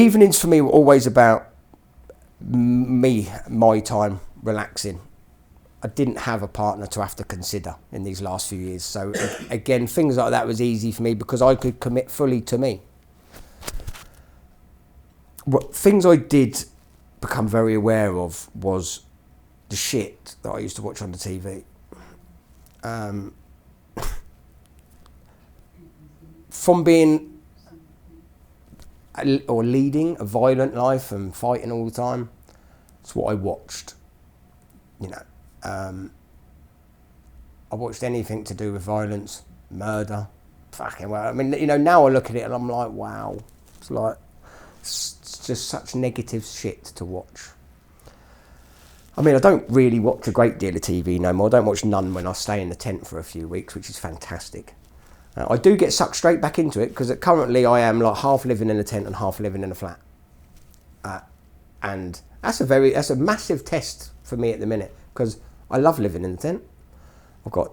evenings for me were always about my time relaxing. I didn't have a partner to have to consider in these last few years. So again, things like that was easy for me because I could commit fully to me. What things I did become very aware of was the shit that I used to watch on the TV. From being or leading a violent life and fighting all the time, it's what I watched. You know, I watched anything to do with violence, murder, fucking well. I mean, you know, now I look at it and I'm like, wow, it's just such negative shit to watch. I mean, I don't really watch a great deal of TV no more. I don't watch none when I stay in the tent for a few weeks, which is fantastic. I do get sucked straight back into it because currently I am like half living in a tent and half living in a flat. And that's a massive test for me at the minute because I love living in the tent. I've got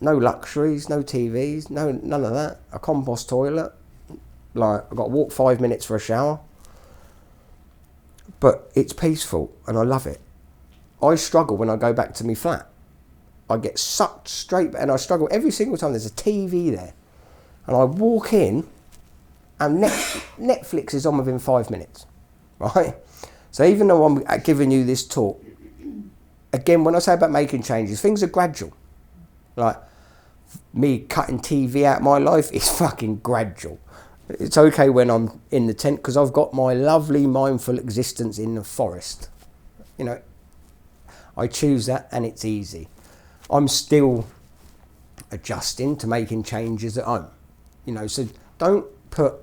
no luxuries, no TVs, none of that. A compost toilet. Like, I've got to walk 5 minutes for a shower. But it's peaceful and I love it. I struggle when I go back to my flat. I get sucked straight, and I struggle every single time there's a TV there. And I walk in and Netflix is on within 5 minutes, right? So even though I'm giving you this talk, again, when I say about making changes, things are gradual. Like, me cutting TV out of my life is fucking gradual. It's okay when I'm in the tent because I've got my lovely mindful existence in the forest. You know, I choose that and it's easy. I'm still adjusting to making changes at home. You know, so don't put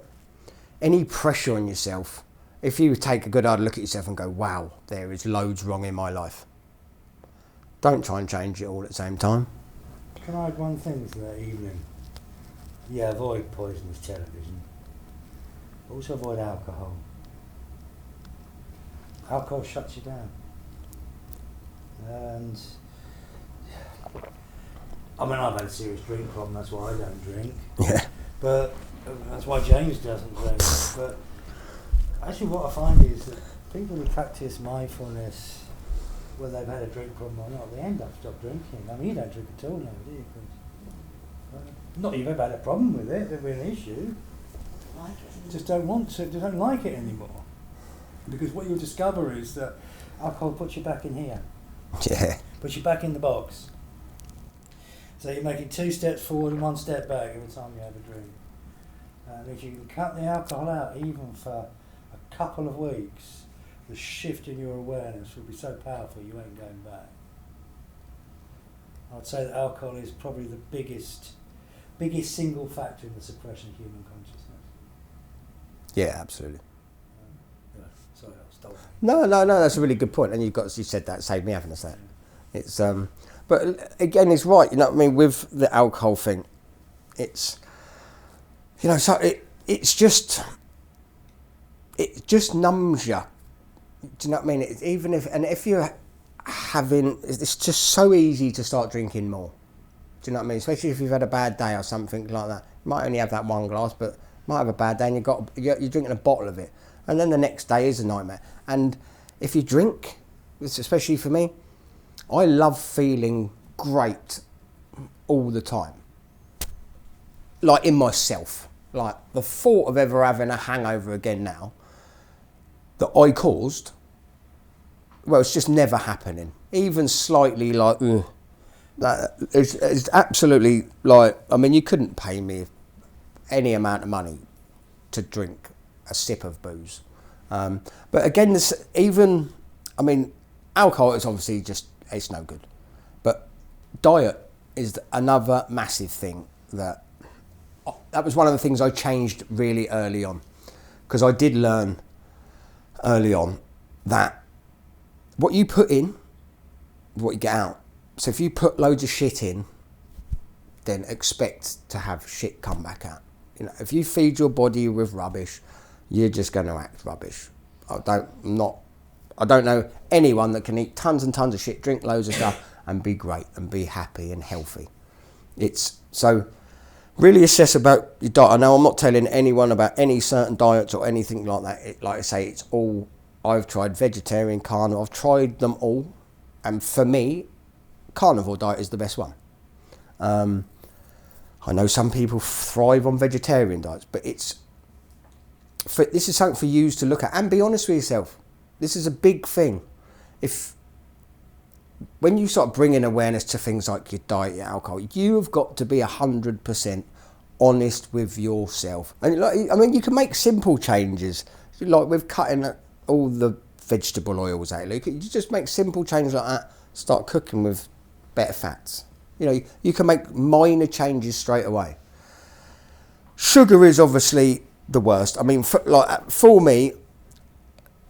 any pressure on yourself. If you take a good hard look at yourself and go, wow, there is loads wrong in my life. Don't try and change it all at the same time. Can I add one thing to that evening? Yeah, avoid poisonous television. Also avoid alcohol. Alcohol shuts you down. And I mean, I've had a serious drink problem, that's why I don't drink. Yeah. But that's why James doesn't drink. But actually what I find is that people who practice mindfulness, whether they've had a drink problem or not, they end up stop drinking. I mean, you don't drink at all now, do you? Not you've ever had a problem with it, there'll be an issue. Just don't want to, just don't like it anymore. Because what you'll discover is that alcohol puts you back in here. Yeah. Puts you back in the box. So you're making 2 steps forward and 1 step back every time you have a drink. And if you can cut the alcohol out even for a couple of weeks, the shift in your awareness will be so powerful you ain't going back. I'd say that alcohol is probably the biggest single factor in the suppression of human consciousness. Yeah, absolutely. Yeah, sorry, I stole that. No, that's a really good point. And you said that, saved me having to say it. It's but again, it's right. You know what I mean? With the alcohol thing, it's, you know, so it just numbs you. Do you know what I mean? If you're having, it's just so easy to start drinking more. Do you know what I mean? Especially if you've had a bad day or something like that. You might only have that 1 glass, but you might have a bad day and you're drinking a bottle of it. And then the next day is a nightmare. And if you drink, especially for me, I love feeling great all the time. Like in myself. Like the thought of ever having a hangover again now that I caused, well, it's just never happening. Even slightly like, ugh. That is absolutely like, I mean, you couldn't pay me any amount of money to drink a sip of booze. But again, alcohol is obviously just, it's no good. But diet is another massive thing that was one of the things I changed really early on. Because I did learn early on that what you put in, what you get out. So if you put loads of shit in, then expect to have shit come back out. You know, if you feed your body with rubbish, you're just going to act rubbish. I don't know anyone that can eat tons and tons of shit, drink loads of stuff, and be great and be happy and healthy. It's so Really assess about your diet. Now, I'm not telling anyone about any certain diets or anything like that. Like I say, it's all, I've tried vegetarian, carnivore, I've tried them all. And for me, carnivore diet is the best one. I know some people thrive on vegetarian diets, but this is something for you to look at and be honest with yourself. This is a big thing. When you start bringing awareness to things like your diet, your alcohol, you have got to be 100% honest with yourself. And you can make simple changes, like with cutting all the vegetable oils out. You just make simple changes like that. Start cooking with better fats. You can make minor changes straight away. Sugar is obviously the worst. I mean, for me,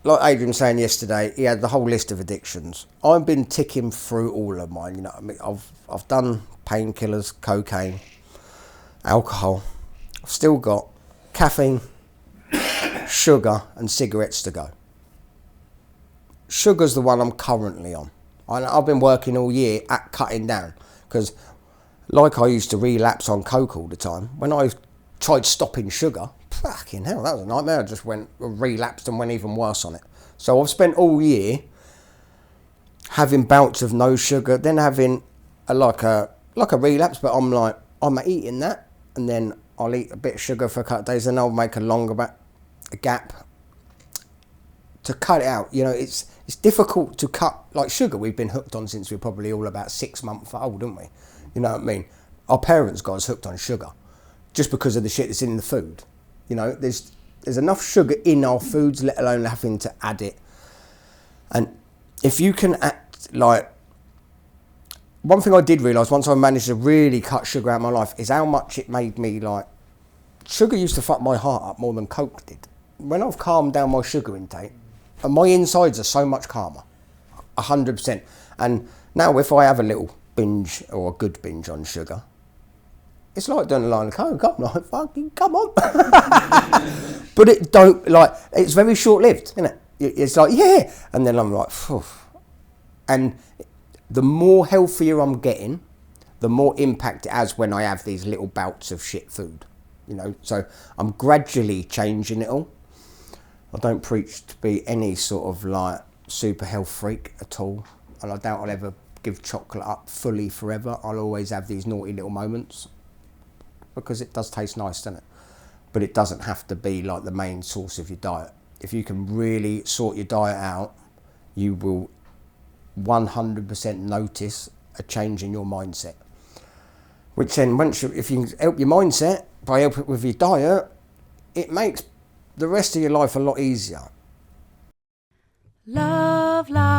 like Adrian was saying yesterday, he had the whole list of addictions. I've been ticking through all of mine. I've done painkillers, cocaine, alcohol. I've still got caffeine, sugar, and cigarettes to go. Sugar's the one I'm currently on. I've been working all year at cutting down because, like I used to relapse on coke all the time. When I tried stopping sugar, fucking hell, that was a nightmare. I just relapsed and went even worse on it. So I've spent all year having bouts of no sugar, then having like a relapse, but I'm eating that, and then I'll eat a bit of sugar for a couple of days, and I'll make a gap to cut it out. It's difficult to cut, like sugar we've been hooked on since we're probably all about 6 months old, aren't we? You know what I mean? Our parents got us hooked on sugar just because of the shit that's in the food. There's enough sugar in our foods, let alone having to add it. And if you can act like, one thing I did realise once I managed to really cut sugar out of my life is how much it made me sugar used to fuck my heart up more than coke did. When I've calmed down my sugar intake, and my insides are so much calmer, 100%. And now if I have a little binge or a good binge on sugar, it's like doing a line of coke. I'm like, fucking come on. But it's very short-lived, isn't it? It's like, yeah. And then I'm like, phew. And the more healthier I'm getting, the more impact it has when I have these little bouts of shit food. So I'm gradually changing it all. I don't preach to be any sort of super health freak at all. And I doubt I'll ever give chocolate up fully forever. I'll always have these naughty little moments because it does taste nice, doesn't it? But it doesn't have to be like the main source of your diet. If you can really sort your diet out, you will 100% notice a change in your mindset. Which then, if you can help your mindset by helping it with your diet, it makes the rest of your life a lot easier. Love life.